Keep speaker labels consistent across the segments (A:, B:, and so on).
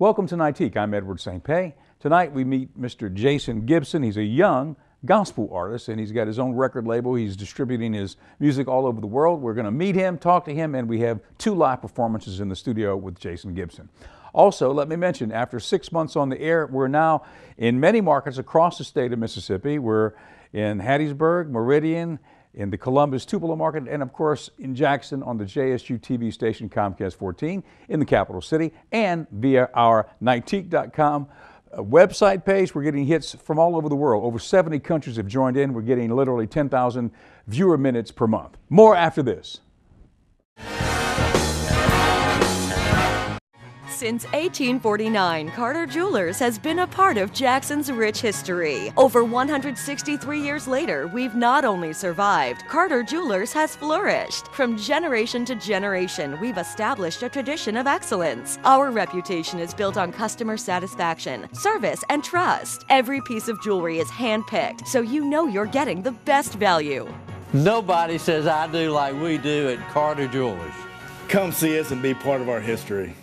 A: Welcome to Nightique. I'm Edward St. Pé. Tonight we meet Mr. Jason Gibson. He's a young gospel artist and he's got his own record label. He's distributing his music all over the world. We're going to meet him, talk to him, and we have 2 live performances in the studio with Jason Gibson. Also, let me mention, after 6 months on the air, we're now in many markets across the state of Mississippi. We're in Hattiesburg, Meridian, in the Columbus Tupelo market, and of course in Jackson on the JSU TV station Comcast 14 in the capital city, and via our Nightique.com website page. We're getting hits from all over the world. Over 70 countries have joined in. We're getting literally 10,000 viewer minutes per month. More after this.
B: Since 1849, Carter Jewelers has been a part of Jackson's rich history. Over 163 years later, we've not only survived, Carter Jewelers has flourished. From generation to generation, we've established a tradition of excellence. Our reputation is built on customer satisfaction, service, and trust. Every piece of jewelry is handpicked, so you know you're getting the best value.
C: Nobody says I do like we do at Carter Jewelers.
D: Come see us and be part of our history.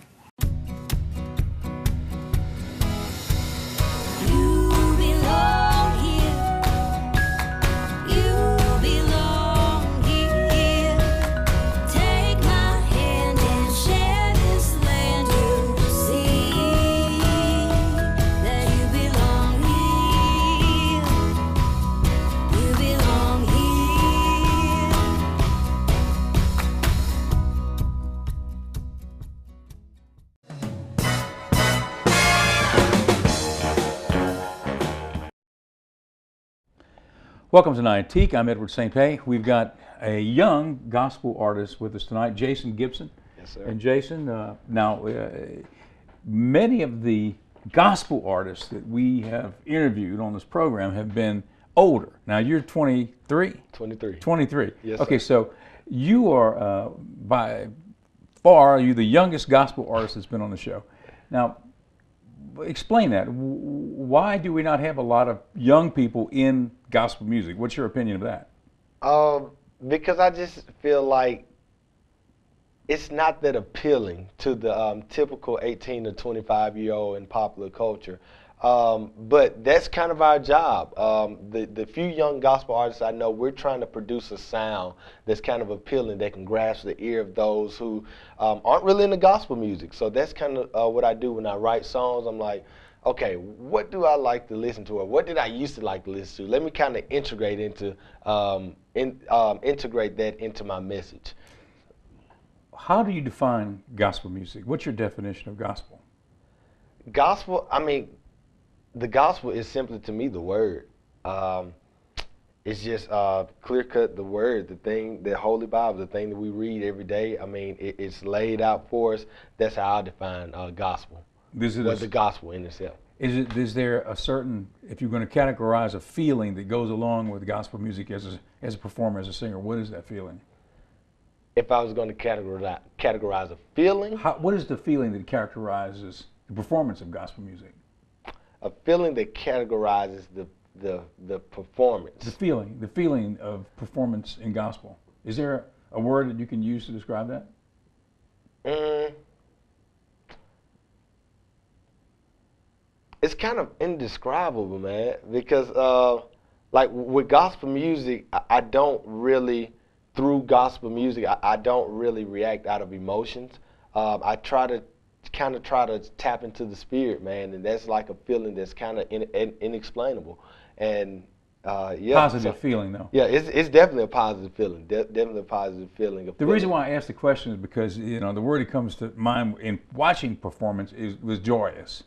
A: Welcome to Nightique. I'm Edward St. Pé. We've got a young gospel artist with us tonight, Jason Gibson.
E: Yes, sir.
A: And Jason, many of the gospel artists that we have interviewed on this program have been older. Now you're 23?
E: 23.
A: 23.
E: Yes,
A: okay,
E: sir.
A: so you are by far, you're the youngest gospel artist that's been on the show. Now, explain that. Why do we not have a lot of young people in gospel music? What's your opinion of that?
E: Because I just feel like it's not that appealing to the typical 18 to 25-year-old in popular culture. But that's kind of our job. The few young gospel artists I know, we're trying to produce a sound that's kind of appealing, that can grasp the ear of those who aren't really into gospel music. So that's kind of what I do when I write songs. I'm like, okay, what do I like to listen to, or what did I used to like to listen to? Let me kind of integrate integrate that into my message.
A: How do you define gospel music? What's your definition of gospel?
E: Gospel, I mean, the gospel is simply, to me, the word. It's just clear-cut the word, the thing, the Holy Bible, the thing that we read every day. I mean, it's laid out for us. That's how I define gospel. The gospel in itself.
A: Is there a certain, if you're going to categorize a feeling that goes along with gospel music as a performer, as a singer, what is that feeling?
E: If I was going to categorize a feeling?
A: What is the feeling that characterizes the performance of gospel music?
E: A feeling that categorizes the performance. The
A: feeling of performance in gospel. Is there a word that you can use to describe that?
E: It's kind of indescribable, man, because like with gospel music, I don't really, through gospel music, I don't really react out of emotions. I try to tap into the spirit, man, and that's like a feeling that's kind of inexplainable. And yeah,
A: positive feeling, though.
E: Yeah, it's definitely a positive feeling. Definitely a positive feeling.
A: The reason why I asked the question is because the word that comes to mind in watching performance was joyous.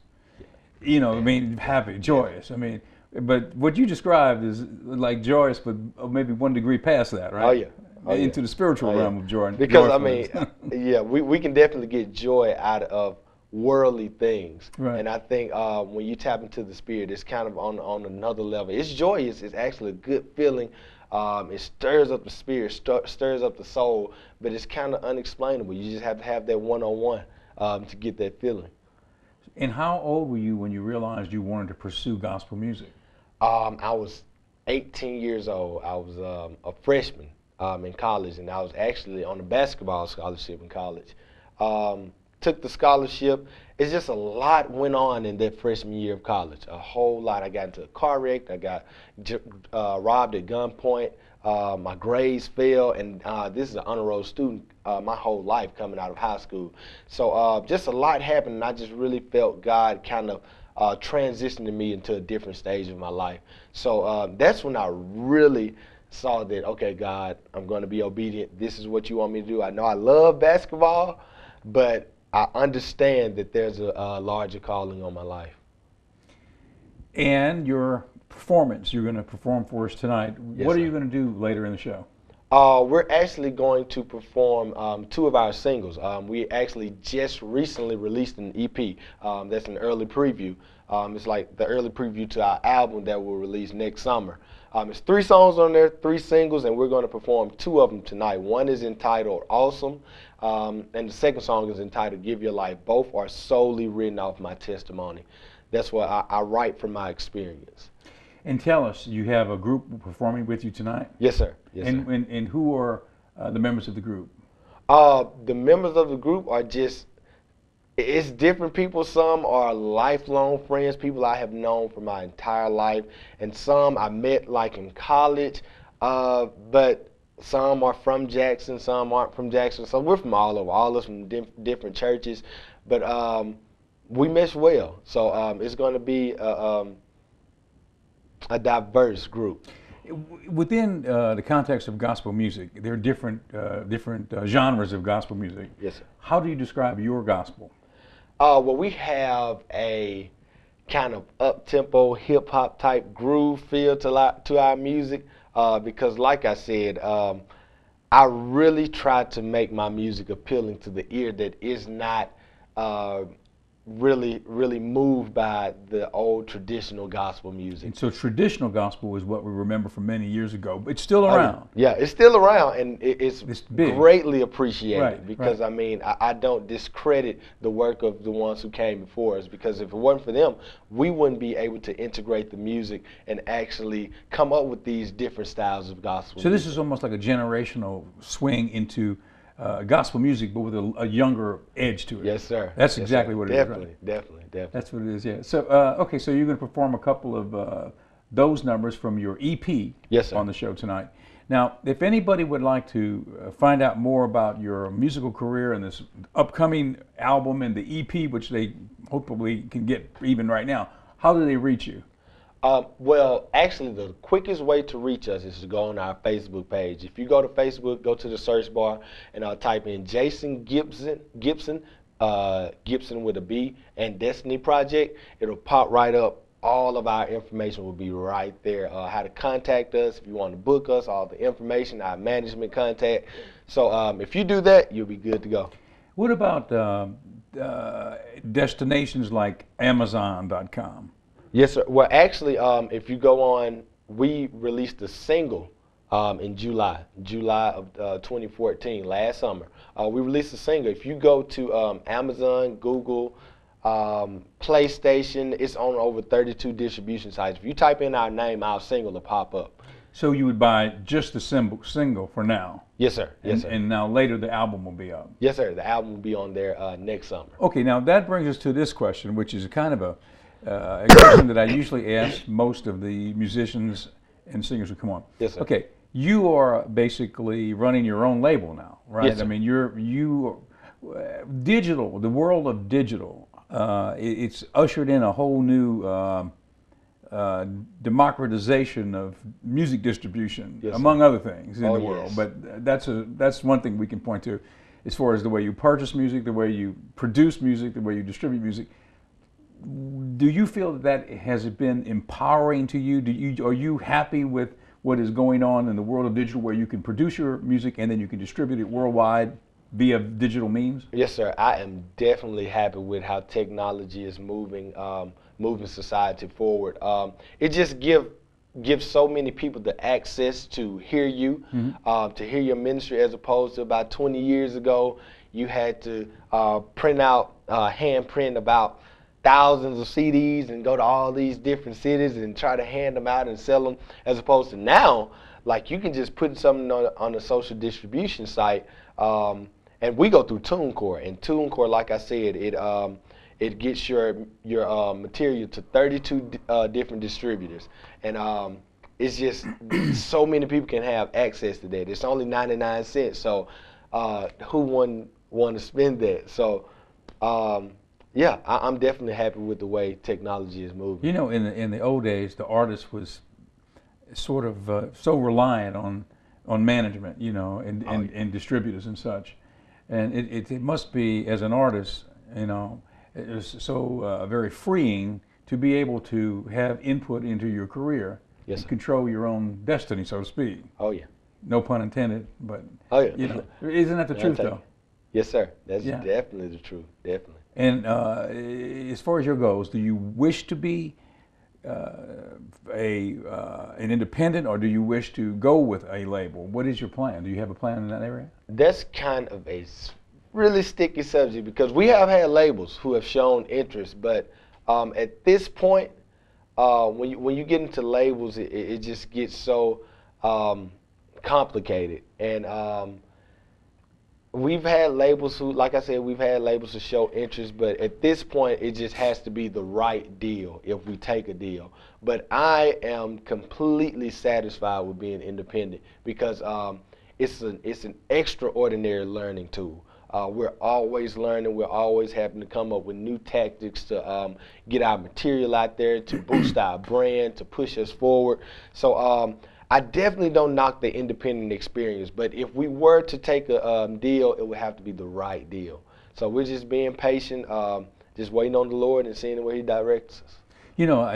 A: I mean, happy, joyous. I mean, but what you described is like joyous, but maybe 1 degree past that, right?
E: Oh yeah.
A: Into the spiritual realm of joy.
E: Because I mean, yeah, we can definitely get joy out of worldly things.
A: Right.
E: And I think when you tap into the spirit, it's kind of on another level. It's joyous. It's actually a good feeling. It stirs up the spirit, stirs up the soul, but it's kind of unexplainable. You just have to have that one-on-one to get that feeling.
A: And how old were you when you realized you wanted to pursue gospel music?
E: I was 18 years old. I was a freshman in college, and I was actually on a basketball scholarship in college. took the scholarship. It's just a lot went on in that freshman year of college. A whole lot. I got into a car wreck. I got robbed at gunpoint. My grades fell, and this is an honor roll student my whole life coming out of high school. So just a lot happened, and I just really felt God kind of transitioning me into a different stage of my life. So that's when I really saw that, okay, God, I'm going to be obedient. This is what you want me to do. I know I love basketball, but I understand that there's a larger calling on my life.
A: And your performance, you're going to perform for us tonight.
E: Yes,
A: what are
E: sir.
A: you going to do later in the show?
E: We're actually going to perform 2 of our singles. We actually just recently released an EP. That's an early preview. It's like the early preview to our album that will release next summer. It's 3 songs on there, 3 singles, and we're going to perform 2 of them tonight. One is entitled Awesome, and the second song is entitled Give Your Life. Both are solely written off my testimony. That's what I write from my experience.
A: And tell us, you have a group performing with you tonight?
E: Yes, sir. Yes, sir.
A: And who are the members of the group?
E: The members of the group are just, it's different people. Some are lifelong friends, people I have known for my entire life, and some I met like in college, but some are from Jackson, some aren't from Jackson. So we're from all over, all of us from different churches, but we mesh well. So it's going to be a diverse group.
A: Within the context of gospel music, there are different genres of gospel music.
E: Yes, sir.
A: How do you describe your gospel?
E: Well, we have a kind of up-tempo, hip-hop type groove feel to our music because, like I said, I really try to make my music appealing to the ear that is not really moved by the old traditional gospel music.
A: And so traditional gospel is what we remember from many years ago, but it's still around.
E: Yeah, it's still around, and it's
A: big.
E: greatly appreciated,
A: Right,
E: because
A: right.
E: I mean, I don't discredit the work of the ones who came before us, because if it wasn't for them, we wouldn't be able to integrate the music and actually come up with these different styles of gospel
A: So
E: music.
A: this is almost like a generational swing into gospel music, but with a younger edge to it.
E: Yes, sir.
A: That's
E: Yes,
A: exactly
E: sir.
A: what it
E: Definitely,
A: is, right?
E: definitely.
A: That's what it is, yeah. So, okay, so you're going to perform a couple of those numbers from your EP
E: Yes, sir.
A: on the show tonight. Now, if anybody would like to find out more about your musical career and this upcoming album and the EP, which they hopefully can get even right now, how do they reach you?
E: Well, actually, the quickest way to reach us is to go on our Facebook page. If you go to Facebook, go to the search bar and type in Jason Gibson, Gibson with a B, and Destiny Project. It'll pop right up. All of our information will be right there. How to contact us, if you want to book us, all the information, our management contact. So if you do that, you'll be good to go.
A: What about destinations like Amazon.com?
E: Yes, sir. Well, actually, if you go on, we released a single in July of 2014, last summer. We released a single. If you go to Amazon, Google, PlayStation, it's on over 32 distribution sites. If you type in our name, our single will pop up.
A: So you would buy just the single for now?
E: Yes, sir. Yes, sir.
A: And now later the album will be up?
E: Yes, sir. The album will be on there next summer.
A: Okay, now that brings us to this question, which is kind of a question that I usually ask most of the musicians and singers who come on.
E: Yes, sir.
A: Okay, you are basically running your own label now, right?
E: Yes, sir.
A: I mean, digital, the world of digital, it's ushered in a whole new democratization of music distribution,
E: Yes,
A: among other things in
E: Oh,
A: the world.
E: yes.
A: But that's one thing we can point to, as far as the way you purchase music, the way you produce music, the way you distribute music. Do you feel that has been empowering to you? Are you happy with what is going on in the world of digital, where you can produce your music and then you can distribute it worldwide via digital means?
E: Yes, sir. I am definitely happy with how technology is moving society forward. It just gives so many people the access to hear you, to hear your ministry, as opposed to about 20 years ago, you had to hand print about thousands of CDs and go to all these different cities and try to hand them out and sell them, as opposed to now, like, you can just put something on a social distribution site and we go through TuneCore, and TuneCore, like I said, it gets your material to 32 different distributors, and it's just so many people can have access to that. It's only 99 cents, so who wouldn't want to spend that? So yeah, I'm definitely happy with the way technology is moving.
A: You know, in the old days, the artist was sort of so reliant on management, you know, and distributors and such, and it must be, as an artist, you know, it is so very freeing to be able to have input into your career.
E: Yes, sir.
A: Control your own destiny, so to speak.
E: Oh yeah.
A: No pun intended, but
E: Oh yeah.
A: you know, isn't that the truth though?
E: Yes, sir. That's
A: Yeah.
E: definitely the truth. Definitely.
A: And as far as your goals, do you wish to be an independent, or do you wish to go with a label? What is your plan? Do you have a plan in that area?
E: That's kind of a really sticky subject because we have had labels who have shown interest, but at this point, when you get into labels, it just gets so complicated. And we've had labels who, like I said, we've had labels who show interest, but at this point, it just has to be the right deal if we take a deal. But I am completely satisfied with being independent because it's an extraordinary learning tool. We're always learning. We're always having to come up with new tactics to get our material out there, to boost our brand, to push us forward. So I definitely don't knock the independent experience, but if we were to take a deal, it would have to be the right deal. So we're just being patient, just waiting on the Lord and seeing where He directs us.
A: You know,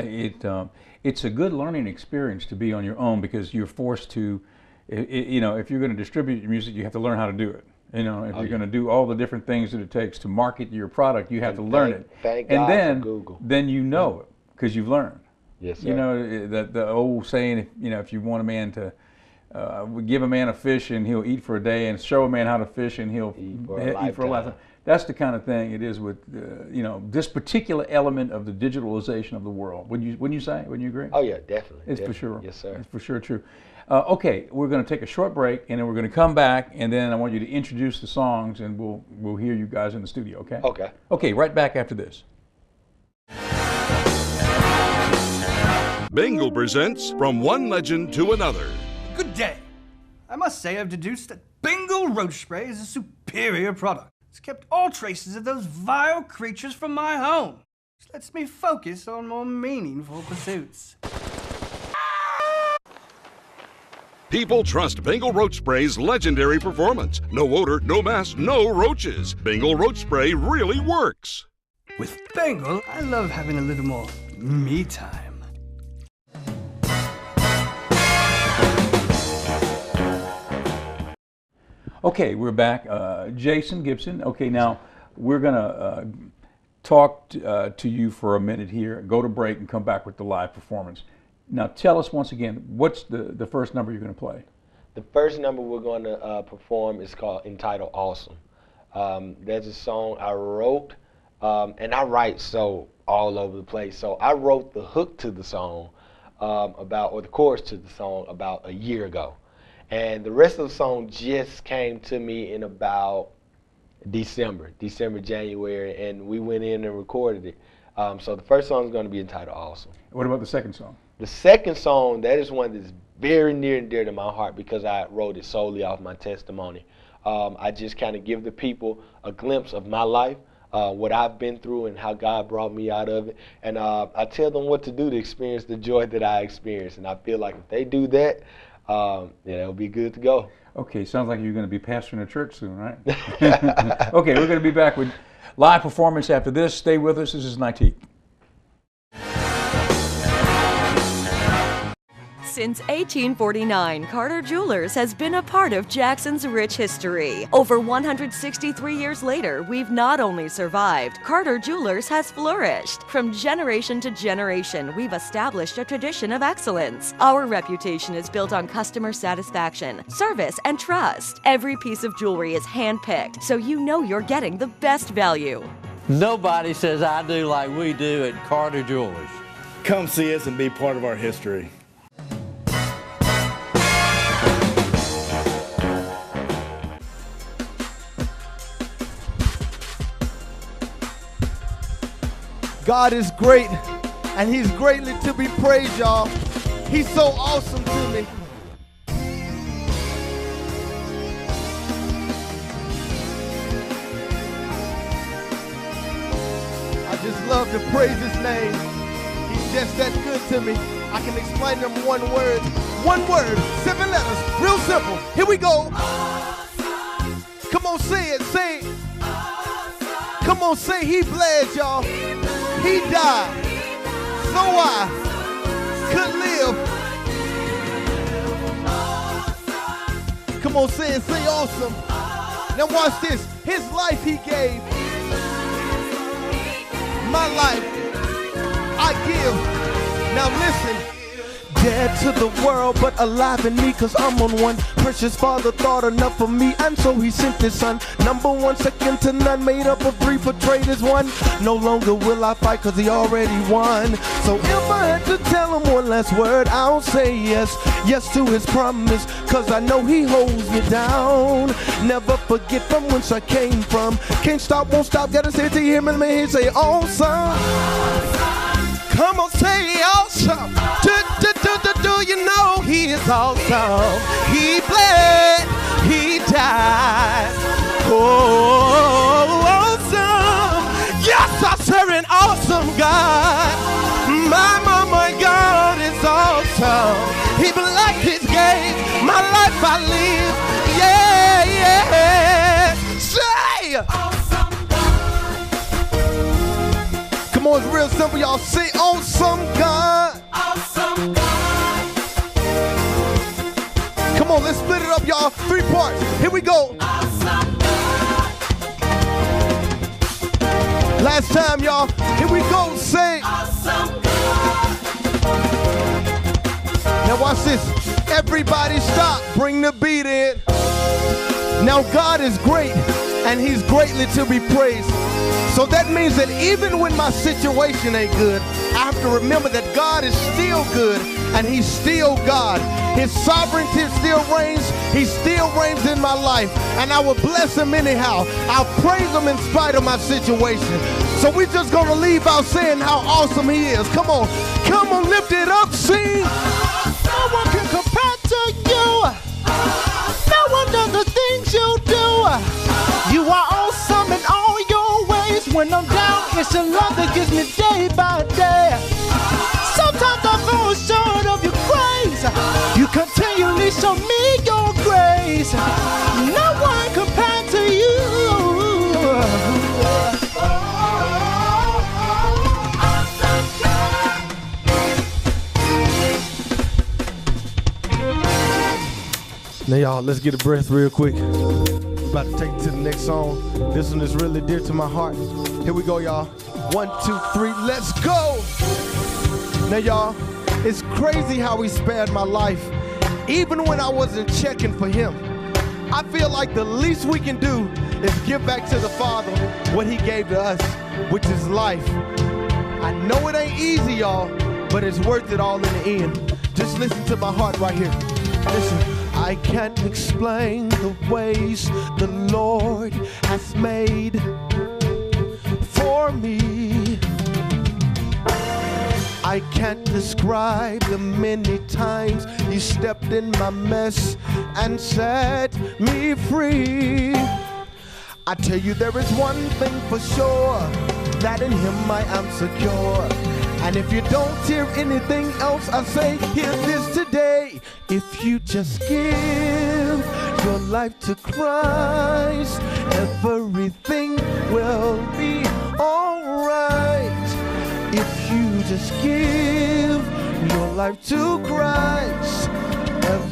A: it's a good learning experience to be on your own because you're forced to, you know, if you're going to distribute your music, you have to learn how to do it. You know, if you're going to do all the different things that it takes to market your product, you have to learn it.
E: Thank
A: and
E: God
A: then,
E: for Google.
A: then you know it because you've learned.
E: Yes, sir.
A: You know, the old saying, you know, if you want a man to, give a man a fish and he'll eat for a day, and show a man how to fish and he'll
E: Eat for
A: a
E: a
A: lifetime. That's the kind of thing it is with, you know, this particular element of the digitalization of the world. Wouldn't you agree?
E: Oh yeah, definitely.
A: It's
E: definitely.
A: for sure.
E: Yes, sir.
A: It's for sure true. Okay, we're going to take a short break, and then we're going to come back, and then I want you to introduce the songs, and we'll hear you guys in the studio. Okay?
E: Okay.
A: Okay, right back after this.
F: Bengal presents From One Legend to Another.
G: Good day. I must say I've deduced that Bengal roach spray is a superior product. It's kept all traces of those vile creatures from my home, which lets me focus on more meaningful pursuits.
F: People trust Bengal Roach Spray's legendary performance. No odor, no mess, no roaches. Bengal Roach Spray really works.
G: With Bengal, I love having a little more me time.
A: Okay, we're back. Jason Gibson. Okay, now we're going to talk to you for a minute here, go to break, and come back with the live performance. Now, tell us once again, what's the first number you're going to play?
E: The first number we're going to perform is entitled Awesome. That's a song I wrote, and I write so all over the place. So I wrote the hook to the song or the chorus to the song about a year ago. And the rest of the song just came to me in about December, January, and we went in and recorded it. So the first song is going to be entitled Awesome.
A: What about the second song?
E: The second song, that is one that's very near and dear to my heart because I wrote it solely off my testimony. I just kind of give the people a glimpse of my life, what I've been through and how God brought me out of it. And I tell them what to do to experience the joy that I experienced. And I feel like if they do that, it'll be good to go.
A: Okay, sounds like you're going to be pastoring a church soon, right? Okay, we're going to be back with live performance after this. Stay with us. This is Nightique.
B: Since 1849, Carter Jewelers has been a part of Jackson's rich history. Over 163 years later, we've not only survived, Carter Jewelers has flourished. From generation to generation, we've established a tradition of excellence. Our reputation is built on customer satisfaction, service, and trust. Every piece of jewelry is handpicked, so you know you're getting the best value.
C: Nobody says I do like we do at Carter Jewelers.
D: Come see us and be part of our history.
H: God is great, and he's greatly to be praised, y'all. He's so awesome to me. I just love to praise his name. He's just that good to me. I can explain them one word, 7 letters, real simple. Here we go. Come on, say it, say it. Come on, say he bled, y'all. He died so I could live. Come on, say it, say awesome. Now watch this. His life he gave. My life I give. Now listen. Dead to the world, but alive in me, cause I'm on one. Precious Father thought enough of me, and so he sent his son. Number one, second to none, made up of 3, portrayed as 1. No longer will I fight, cause he already won. So if I had to tell him one last word, I'll say yes. Yes to his promise, cause I know he holds me down. Never forget from whence I came from. Can't stop, won't stop, gotta say it to him and me, say awesome. Come on, say awesome. Do you know he is awesome? He bled, he died. Oh, awesome. Yes, I serve an awesome God. My God is awesome. He blessed his game. My life I live. Yeah. Say awesome God. Come on, it's real simple, y'all. Say awesome God. Awesome God. Come on, let's split it up, y'all. 3 parts. Here we go. Awesome God. Last time, y'all. Here we go. Say awesome God. Now watch this. Everybody stop. Bring the beat in. Now God is great, and he's greatly to be praised. So that means that even when my situation ain't good, I have to remember that God is still good, and he's still God. His sovereignty still reigns. He still reigns in my life, and I will bless him anyhow. I'll praise him in spite of my situation. So we're just gonna leave out saying how awesome he is. Come on, lift it up, sing. No one can compare to you. No one does the things you do. You are awesome in all your ways. When I'm down, it's your love that gives me day by day. Sometimes I fall short of your grace. You continually show me your grace. No one compared to you. Now y'all, let's get a breath real quick. We're about to take it to the next song. This one is really dear to my heart. Here we go, y'all. 1, 2, 3, let's go! Now y'all, it's crazy how he spared my life. Even when I wasn't checking for him. I feel like the least we can do is give back to the Father what he gave to us, which is life. I know it ain't easy, y'all, but it's worth it all in the end. Just listen to my heart right here. Listen. I can't explain the ways the Lord has made for me. I can't describe the many times he stepped in my mess and set me free. I tell you there is one thing for sure, that in him I am secure. And if you don't hear anything else I say, hear this today. If you just give your life to Christ, everything will be alright. If you just give your life to Christ,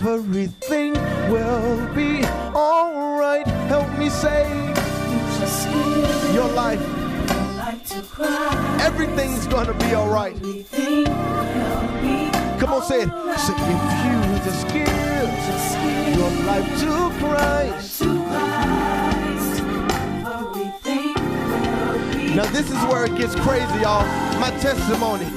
H: everything will be alright. Help me say, just give your life to Christ. Everything's gonna be alright. Come on, say it. Say, if you just give your life to Christ. Now this is where it gets crazy, y'all. My testimony.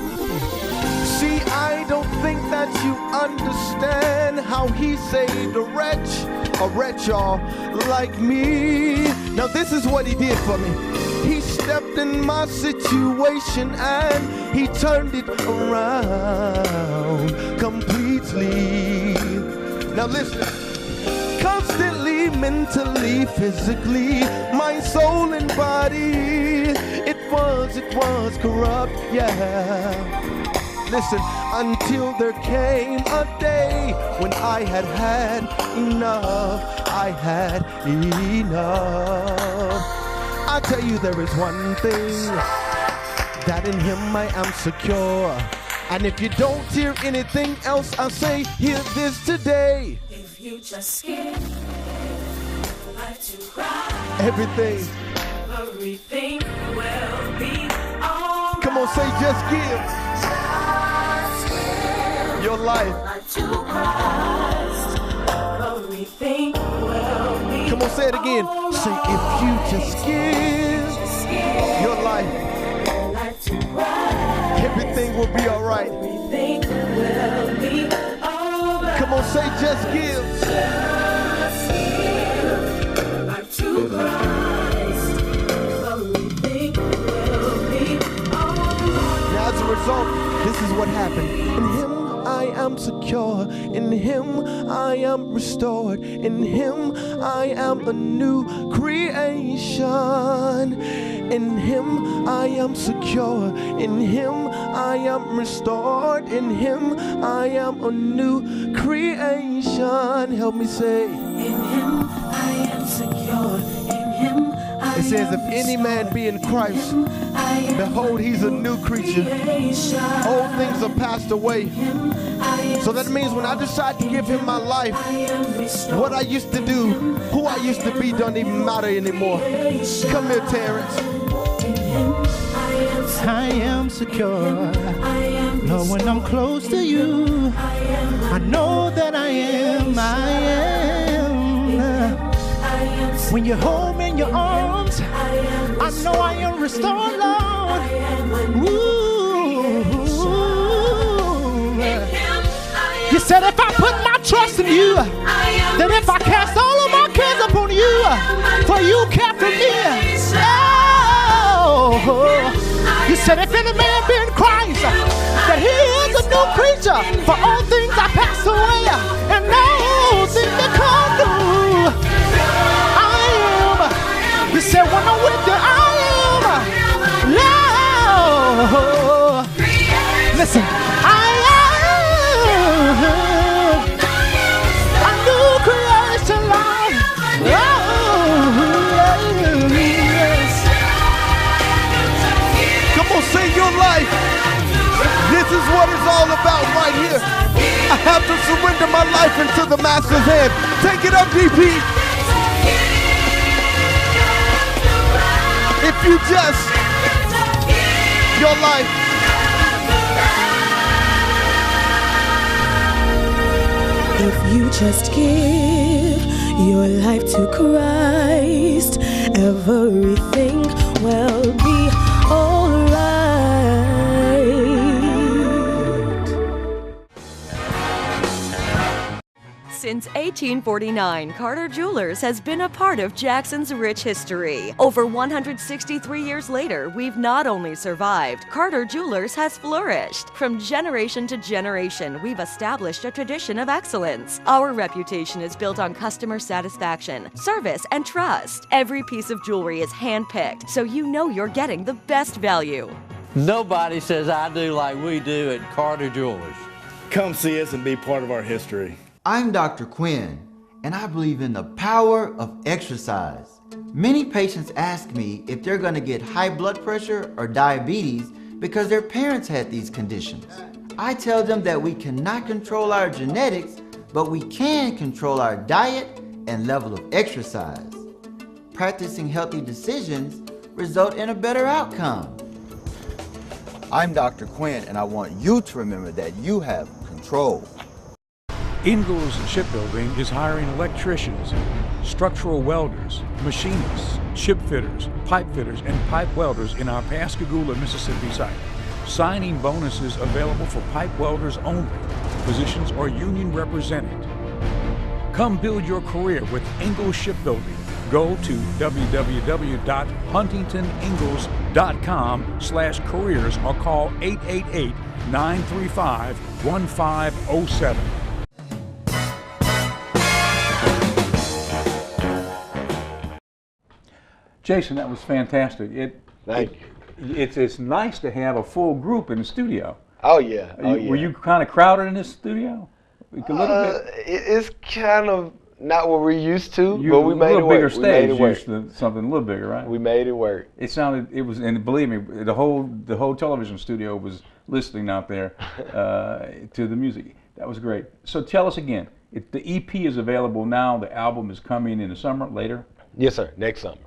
H: See, I don't think that you understand how he saved a wretch, y'all, like me. Now this is what he did for me. He stepped in my situation and he turned it around completely. Now listen, constantly, mentally, physically, mind, soul, and body, it was corrupt, yeah. Listen, until there came a day when I had enough, I had enough. I tell you there is one thing, that in him I am secure. And if you don't hear anything else I say, hear this today.
I: If you just give, like to cry,
H: Everything
I: will be alright.
H: Come on, say just give.
I: Just give
H: Your life.
I: like to Christ. Everything will be
H: Come on, say it again. Say if you just give your life,
I: like to Christ.
H: everything will be all right.
I: Everything will be alright.
H: Come on, say just give.
I: Just give like to Christ. Everything will be alright.
H: Now as a result, this is what happened. In him I am secure. In him I am restored. In him I am a new creation. In him I am secure. In him I am restored. In him I am a new creation. Help me say.
I: In him I am secure. In him I
H: It says,
I: am
H: if any man be in Christ, behold, he's a new creature.
I: creation.
H: Old things are passed away. So that means when I decide to give him my life, what I used to do, who I used to be, don't even matter anymore. Come here, Terrence.
J: I am secure. Lord, when I'm close to you, I know that I am. When you hold me in your arms, I know I am restored, Lord. Ooh. You said if I put my trust in you, then if I cast all of my cares upon you, for you care for me. Oh. You said if any man be in Christ, that he is a new creature. For all things are passed away, and all things become new. I am. You said when I'm with you, I am. Lord. Listen, I am a new creation, Lord. Yes.
H: Come on, say your life. This is what it's all about right here. I have to surrender my life into the master's hand. Take it up, DP. If you just, your life.
I: If you just give your life to Christ, everything will be alright.
B: Since 1849, Carter Jewelers has been a part of Jackson's rich history. Over 163 years later, we've not only survived, Carter Jewelers has flourished. From generation to generation, we've established a tradition of excellence. Our reputation is built on customer satisfaction, service, and trust. Every piece of jewelry is handpicked, so you know you're getting the best value.
C: Nobody says I do like we do at Carter Jewelers.
D: Come see us and be part of our history.
K: I'm Dr. Quinn, and I believe in the power of exercise. Many patients ask me if they're going to get high blood pressure or diabetes because their parents had these conditions. I tell them that we cannot control our genetics, but we can control our diet and level of exercise. Practicing healthy decisions result in a better outcome. I'm Dr. Quinn, and I want you to remember that you have control.
A: Ingalls Shipbuilding is hiring electricians, structural welders, machinists, ship fitters, pipe fitters, and pipe welders in our Pascagoula, Mississippi site. Signing bonuses available for pipe welders only. Positions are union represented. Come build your career with Ingalls Shipbuilding. go to www.huntingtoningalls.com/careers or call 888-935-1507. Jason, that was fantastic.
E: Thank you.
A: It's nice to have a full group in the studio.
E: Oh yeah. Yeah.
A: Were you kind of crowded in this studio? A little bit.
E: It's kind of not what we're used to,
A: You,
E: but we made it work.
A: bigger
E: We made
A: stage,
E: it work.
A: used to something a little bigger, right?
E: We made it work.
A: And believe me, the whole television studio was listening out there to the music. That was great. So tell us again, the EP is available now. The album is coming in the summer, later.
E: Yes, sir. Next summer.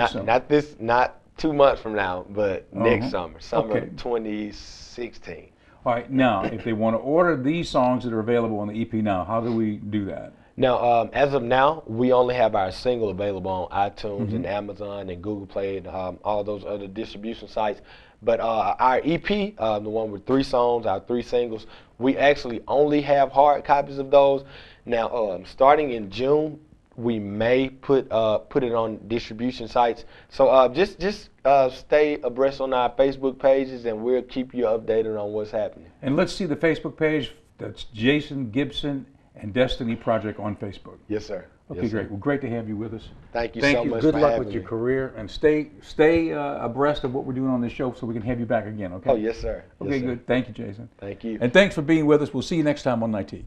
A: Summer.
E: Not 2 months from now, but next summer,
A: Okay.
E: 2016.
A: All right. Now, if they want to order these songs that are available on the EP now, how do we do that?
E: Now, as of now, we only have our single available on iTunes and Amazon and Google Play and all those other distribution sites. But our EP, the one with 3 songs, our 3 singles, we actually only have hard copies of those. Now, starting in June, we may put it on distribution sites. So just stay abreast on our Facebook pages, and we'll keep you updated on what's happening.
A: And let's see the Facebook page. That's Jason Gibson and Destiny Project on Facebook.
E: Yes, sir.
A: Okay,
E: Yes,
A: great.
E: sir.
A: Well, great to have you with us.
E: Thank you so much
A: Good
E: for
A: luck
E: having
A: with your
E: me.
A: career, and stay abreast of what we're doing on this show so we can have you back again, okay?
E: Oh, yes, sir.
A: Okay,
E: Yes, sir.
A: good. Thank you, Jason.
E: Thank you.
A: And thanks for being with us. We'll see you next time on Nightique.